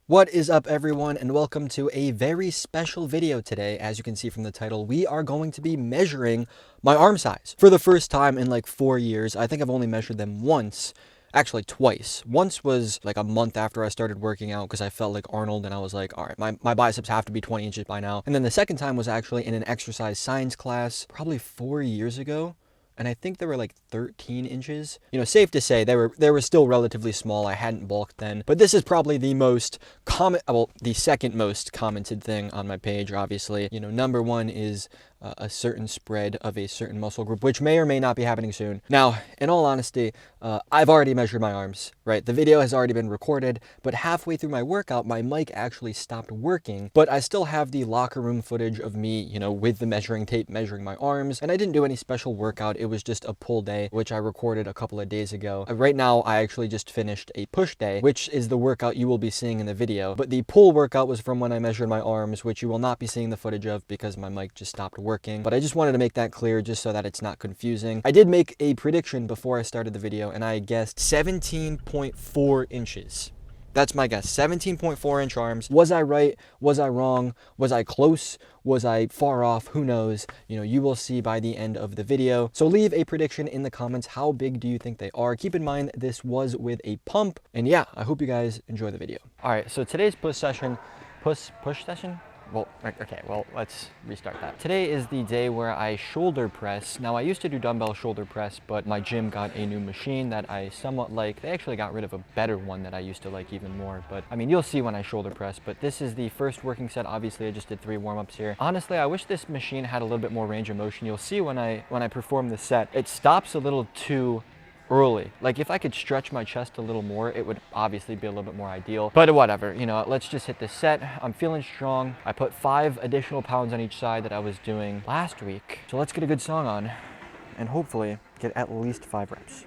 What is up, everyone, and welcome to a very special video today. As you can see from the title, we are going to be measuring my arm size for the first time in like 4 years. I think I've only measured them once, actually twice. Once was like a month after I started working out because I felt like Arnold and I was like, all right, my biceps have to be 20 inches by now. And then the second time was actually in an exercise science class probably 4 years ago. And I think they were like 13 inches. You know, safe to say they were still relatively small. I hadn't bulked then. But this is probably the most common, well, the second most commented thing on my page, obviously. You know, number one is a certain spread of a certain muscle group, which may or may not be happening soon. Now, in all honesty, I've already measured my arms, right? The video has already been recorded, but halfway through my workout, my mic actually stopped working, but I still have the locker room footage of me, you know, with the measuring tape measuring my arms, and I didn't do any special workout. It was just a pull day, which I recorded a couple of days ago. Right now, I actually just finished a push day, which is the workout you will be seeing in the video, but the pull workout was from when I measured my arms, which you will not be seeing the footage of because my mic just stopped working. But I just wanted to make that clear just so that it's not confusing. I did make a prediction before I started the video, and I guessed 17.4 inches. That's my guess. 17.4 inch arms. Was I right? Was I wrong? Was I close? Was I far off? Who knows? You know, you will see by the end of the video. So leave a prediction in the comments. How big do you think they are? Keep in mind, this was with a pump. And yeah, I hope you guys enjoy the video. All right, so today's push session. Well, okay, well, let's restart that. Today is the day where I shoulder press. Now, I used to do dumbbell shoulder press, but my gym got a new machine that I somewhat like. They actually got rid of a better one that I used to like even more, but I mean, you'll see when I shoulder press, but this is the first working set. Obviously, I just did 3 warm-ups here. Honestly, I wish this machine had a little bit more range of motion. You'll see when I perform the set, it stops a little too early. Like, if I could stretch my chest a little more, it would obviously be a little bit more ideal, but whatever, you know, let's just hit this set. I'm feeling strong. I put 5 additional pounds on each side that I was doing last week. So let's get a good song on and hopefully get at least 5 reps.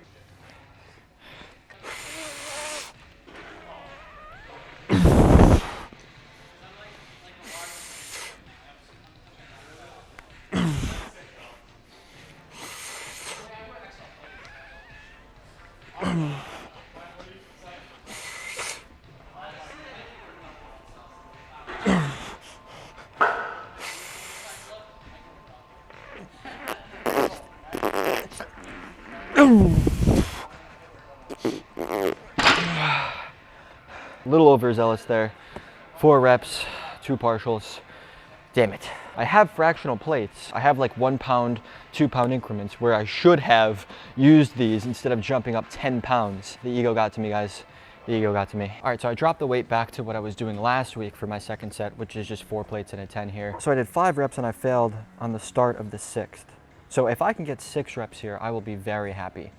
A little overzealous there. 4 reps, 2 partials. Damn it. I have fractional plates. I have like 1 pound, 2 pound increments where I should have used these instead of jumping up 10 pounds. The ego got to me, guys. The ego got to me. All right, so I dropped the weight back to what I was doing last week for my second set, which is just 4 plates and a 10 here. So I did 5 reps and I failed on the start of the 6th. So if I can get 6 reps here, I will be very happy.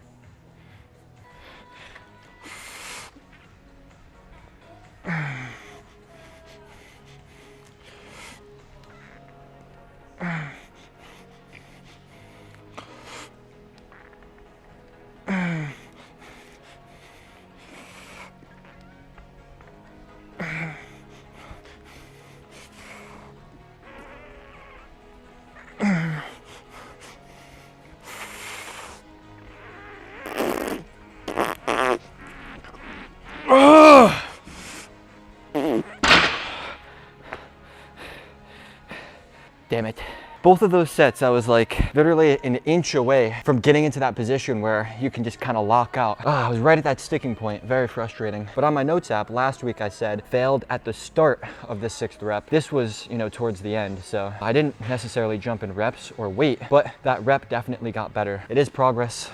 Damn it. Both of those sets, I was like literally an inch away from getting into that position where you can just kind of lock out. Oh, I was right at that sticking point. Very frustrating. But on my notes app, last week I said failed at the start of the 6th rep. This was, you know, towards the end. So I didn't necessarily jump in reps or weight, but that rep definitely got better. It is progress.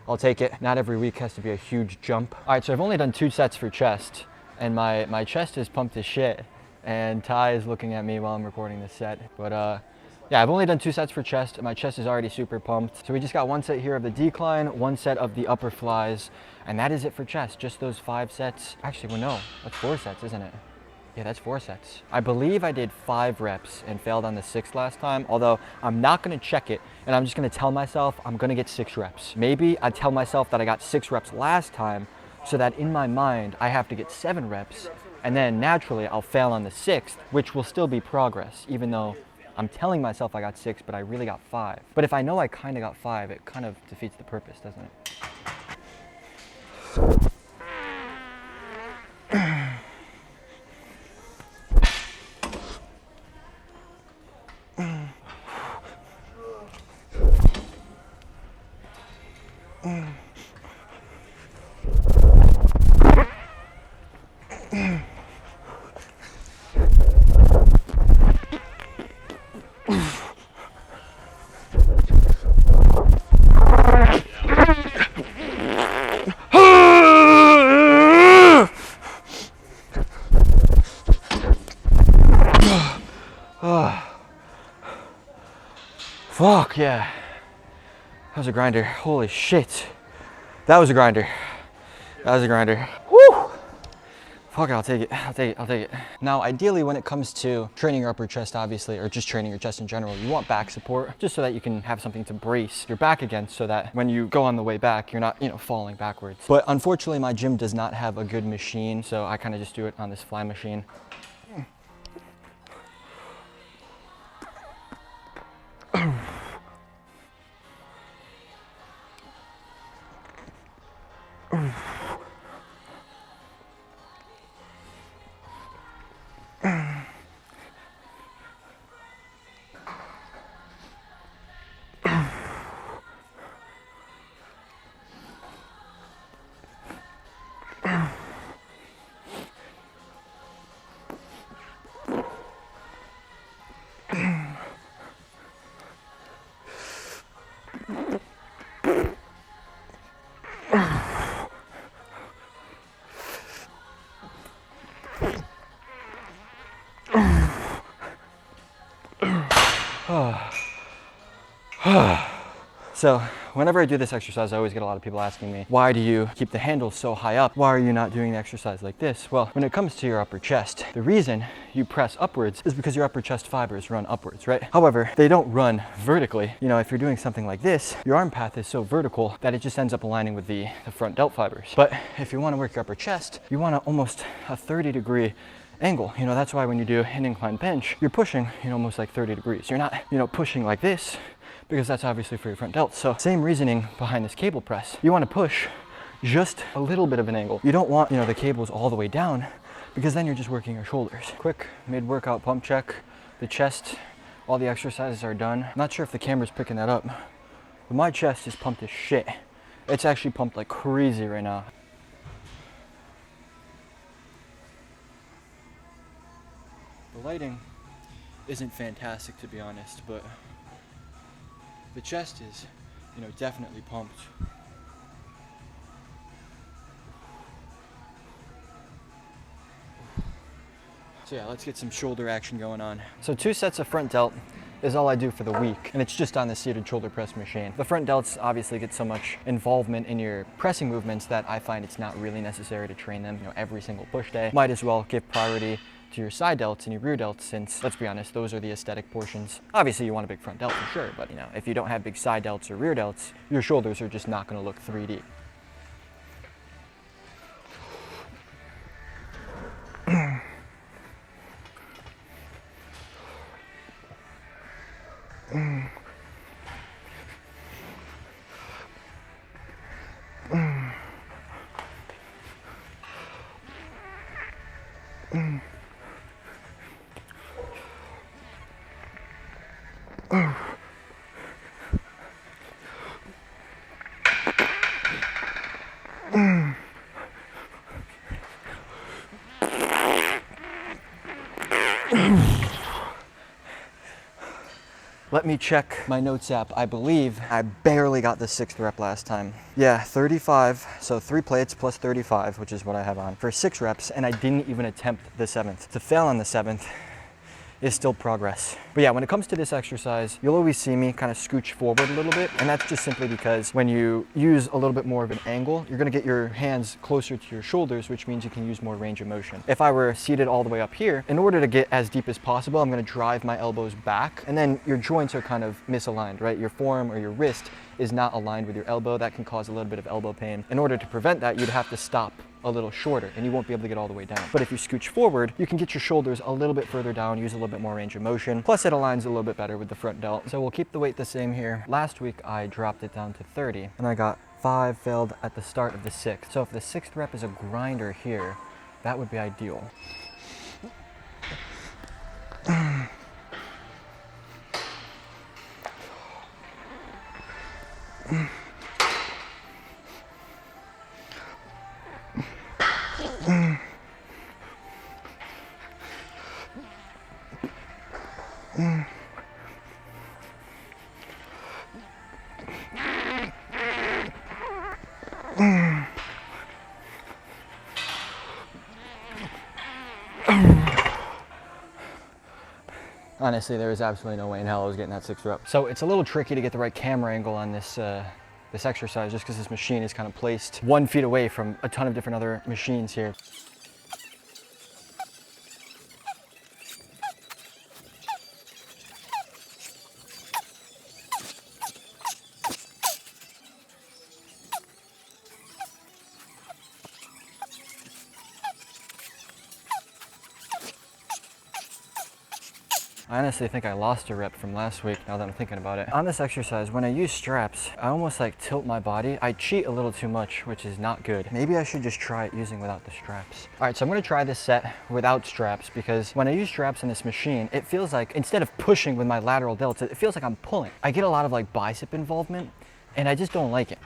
I'll take it. Not every week has to be a huge jump. All right, so I've only done 2 sets for chest, and my chest is pumped as shit. And Ty is looking at me while I'm recording this set. But yeah, I've only done 2 sets for chest, and my chest is already super pumped. So we just got 1 set here of the decline, 1 set of the upper flies, and that is it for chest. Just those 5 sets. Actually, well, no, that's 4 sets, isn't it? Yeah, that's 4 sets. I believe I did 5 reps and failed on the 6th last time, although I'm not gonna check it, and I'm just gonna tell myself I'm gonna get 6 reps. Maybe I tell myself that I got 6 reps last time, so that in my mind, I have to get 7 reps, and then naturally I'll fail on the 6th, which will still be progress, even though I'm telling myself I got 6, but I really got 5. But if I know I kind of got 5, it kind of defeats the purpose, doesn't it? Fuck yeah. That was a grinder. Holy shit. That was a grinder. That was a grinder. Woo! Fuck it, I'll take it. I'll take it. I'll take it. Now, ideally, when it comes to training your upper chest, obviously, or just training your chest in general, you want back support just so that you can have something to brace your back against so that when you go on the way back, you're not, falling backwards. But unfortunately, my gym does not have a good machine, so I kind of just do it on this fly machine. So whenever I do this exercise, I always get a lot of people asking me, why do you keep the handles so high up? Why are you not doing the exercise like this? Well, when it comes to your upper chest, the reason you press upwards is because your upper chest fibers run upwards, right? However, they don't run vertically. If you're doing something like this, your arm path is so vertical that it just ends up aligning with the front delt fibers. But if you want to work your upper chest, you want almost a 30-degree angle. That's why when you do an incline bench, you're pushing, almost like 30 degrees. You're not, pushing like this, because that's obviously for your front delt. So same reasoning behind this cable press. You want to push just a little bit of an angle. You don't want, the cables all the way down, because then you're just working your shoulders. Quick mid-workout pump check. The chest, all the exercises are done. Not sure if the camera's picking that up, but my chest is pumped as shit. It's actually pumped like crazy right now. The lighting isn't fantastic, to be honest, but the chest is, definitely pumped. So yeah, let's get some shoulder action going on. So 2 sets of front delt is all I do for the week, and it's just on the seated shoulder press machine. The front delts obviously get so much involvement in your pressing movements that I find it's not really necessary to train them, every single push day. Might as well give priority to your side delts and your rear delts, since, let's be honest, those are the aesthetic portions. Obviously you want a big front delt for sure, but if you don't have big side delts or rear delts, your shoulders are just not going to look 3D. Let me check my notes app. I believe I barely got the 6th rep last time. Yeah, 35, so 3 plates plus 35, which is what I have on, for 6 reps, and I didn't even attempt the 7th. To fail on the 7th is still progress. But yeah, when it comes to this exercise, you'll always see me kind of scooch forward a little bit, and that's just simply because when you use a little bit more of an angle, you're gonna get your hands closer to your shoulders, which means you can use more range of motion. If I were seated all the way up here, in order to get as deep as possible, I'm gonna drive my elbows back, and then your joints are kind of misaligned, right? Your forearm or your wrist is not aligned with your elbow. That can cause a little bit of elbow pain. In order to prevent that, you'd have to stop a little shorter, and you won't be able to get all the way down. But if you scooch forward, you can get your shoulders a little bit further down, use a little bit more range of motion. Plus it aligns a little bit better with the front delt. So we'll keep the weight the same here. Last week I dropped it down to 30, and I got 5 failed at the start of the 6th. So if the 6th rep is a grinder here, that would be ideal. Honestly, there is absolutely no way in hell I was getting that 6 rep. So it's a little tricky to get the right camera angle on this this exercise, just because this machine is kind of placed 1 feet away from a ton of different other machines here. I honestly think I lost a rep from last week now that I'm thinking about it. On this exercise, when I use straps, I almost like tilt my body. I cheat a little too much, which is not good. Maybe I should just try it using without the straps. All right, so I'm gonna try this set without straps, because when I use straps on this machine, it feels like instead of pushing with my lateral delts, it feels like I'm pulling. I get a lot of like bicep involvement, and I just don't like it.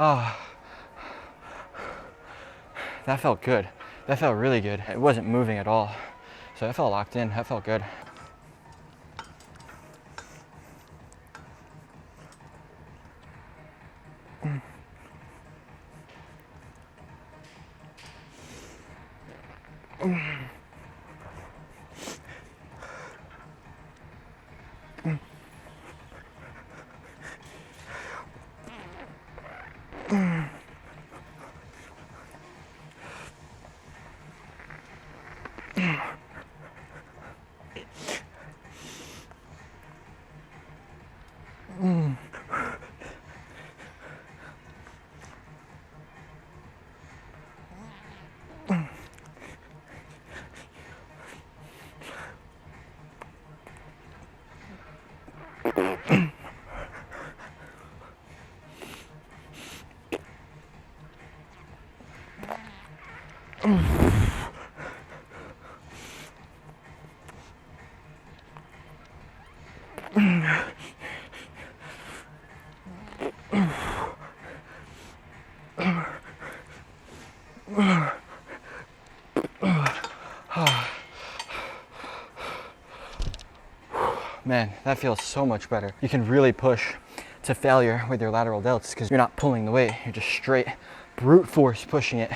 Oh, that felt good. That felt really good. It wasn't moving at all. So I felt locked in. That felt good. Man, that feels so much better. You can really push to failure with your lateral delts because you're not pulling the weight. You're just straight brute force pushing it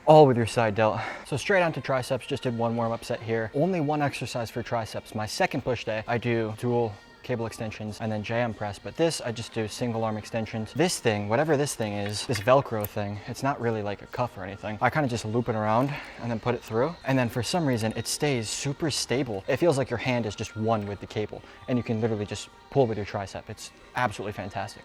all with your side delt. So straight on to triceps, just did one warm-up set here. Only one exercise for triceps. My second push day, I do dual cable extensions and then jam press, but this I just do single arm extensions. This thing, whatever this thing is, this Velcro thing, it's not really like a cuff or anything. I kind of just loop it around and then put it through, and then for some reason it stays super stable. It feels like your hand is just one with the cable, and you can literally just pull with your tricep. It's absolutely fantastic.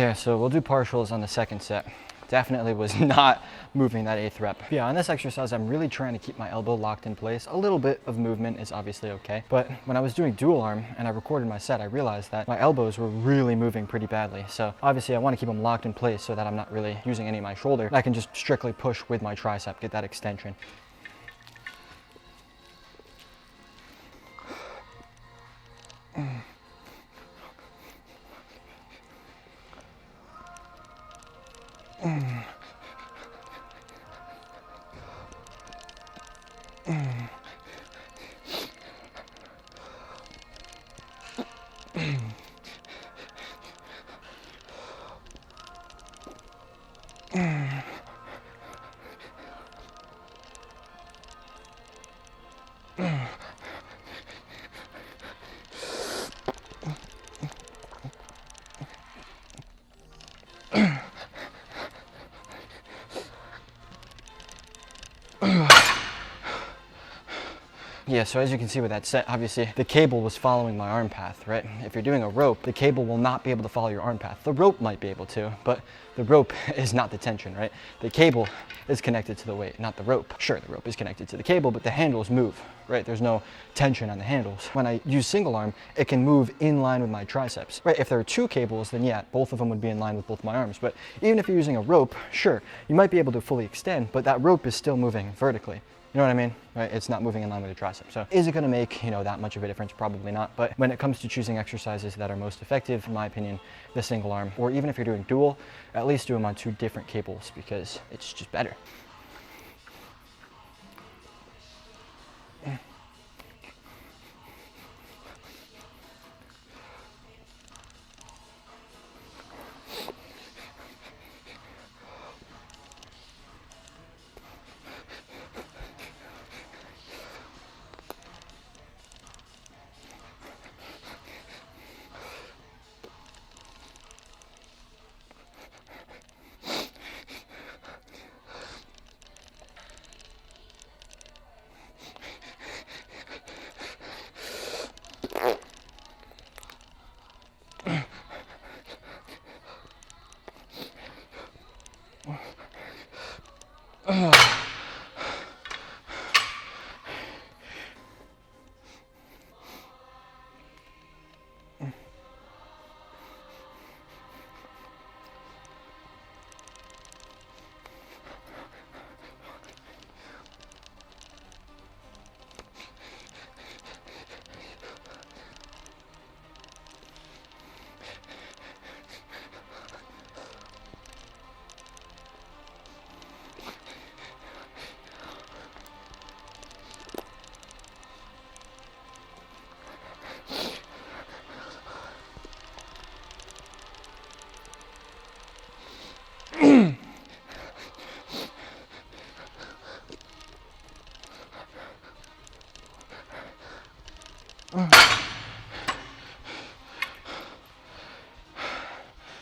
Yeah, so we'll do partials on the second set. Definitely was not moving that 8th rep. Yeah, on this exercise, I'm really trying to keep my elbow locked in place. A little bit of movement is obviously okay, but when I was doing dual arm and I recorded my set, I realized that my elbows were really moving pretty badly. So obviously I want to keep them locked in place so that I'm not really using any of my shoulder. I can just strictly push with my tricep, get that extension. Yeah, so as you can see with that set, obviously the cable was following my arm path, right? If you're doing a rope, the cable will not be able to follow your arm path. The rope might be able to, but the rope is not the tension, right? The cable is connected to the weight, not the rope. Sure, the rope is connected to the cable, but the handles move, right? There's no tension on the handles. When I use single arm, it can move in line with my triceps, right? If there are 2 cables, then yeah, both of them would be in line with both my arms. But even if you're using a rope, sure, you might be able to fully extend, but that rope is still moving vertically. You know what I mean? Right? It's not moving in line with the tricep. So is it going to make, that much of a difference? Probably not. But when it comes to choosing exercises that are most effective, in my opinion, the single arm, or even if you're doing dual, at least do them on 2 different cables because it's just better.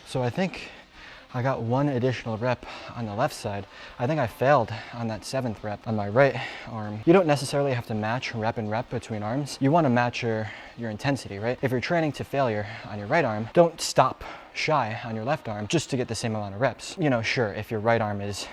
So I think I got 1 additional rep on the left side. I think I failed on that 7th rep on my right arm. You don't necessarily have to match rep and rep between arms. You want to match your intensity, right? If you're training to failure on your right arm, don't stop shy on your left arm just to get the same amount of reps. Sure, if your right arm is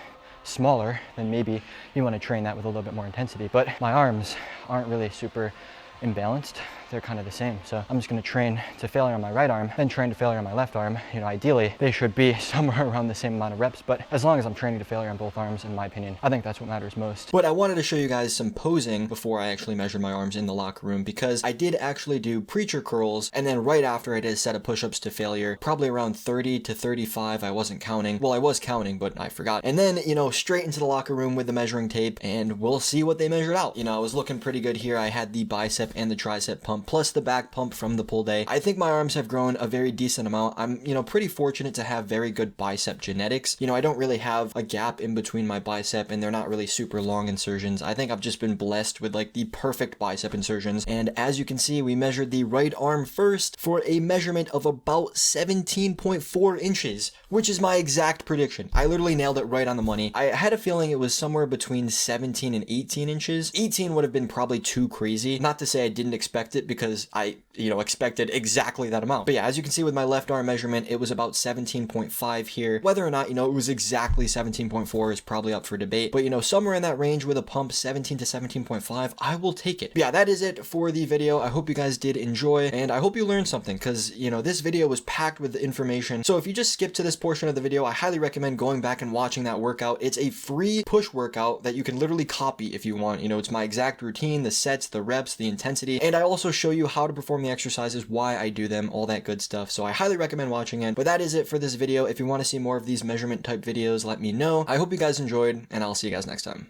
smaller, then maybe you want to train that with a little bit more intensity. But my arms aren't really super imbalanced. They're kind of the same. So I'm just going to train to failure on my right arm, then train to failure on my left arm. Ideally they should be somewhere around the same amount of reps, but as long as I'm training to failure on both arms, in my opinion, I think that's what matters most. But I wanted to show you guys some posing before I actually measured my arms in the locker room, because I did actually do preacher curls, and then right after I did a set of push-ups to failure, probably around 30 to 35. I wasn't counting. Well, I was counting, but I forgot. And then, straight into the locker room with the measuring tape, and we'll see what they measured out. I was looking pretty good here. I had the bicep and the tricep pump, plus the back pump from the pull day. I think my arms have grown a very decent amount. I'm, pretty fortunate to have very good bicep genetics. I don't really have a gap in between my bicep, and they're not really super long insertions. I think I've just been blessed with like the perfect bicep insertions. And as you can see, we measured the right arm first for a measurement of about 17.4 inches, which is my exact prediction. I literally nailed it right on the money. I had a feeling it was somewhere between 17 and 18 inches. 18 would have been probably too crazy. Not to say I didn't expect it, because I, expected exactly that amount. But yeah, as you can see with my left arm measurement, it was about 17.5 here. Whether or not, it was exactly 17.4 is probably up for debate. But, somewhere in that range with a pump, 17 to 17.5, I will take it. But yeah, that is it for the video. I hope you guys did enjoy, and I hope you learned something, because, this video was packed with information. So if you just skip to this portion of the video, I highly recommend going back and watching that workout. It's a free push workout that you can literally copy if you want. It's my exact routine, the sets, the reps, the intensity, and I also show you how to perform the exercises, why I do them, all that good stuff. So I highly recommend watching it. But that is it for this video. If you want to see more of these measurement type videos, let me know. I hope you guys enjoyed, and I'll see you guys next time.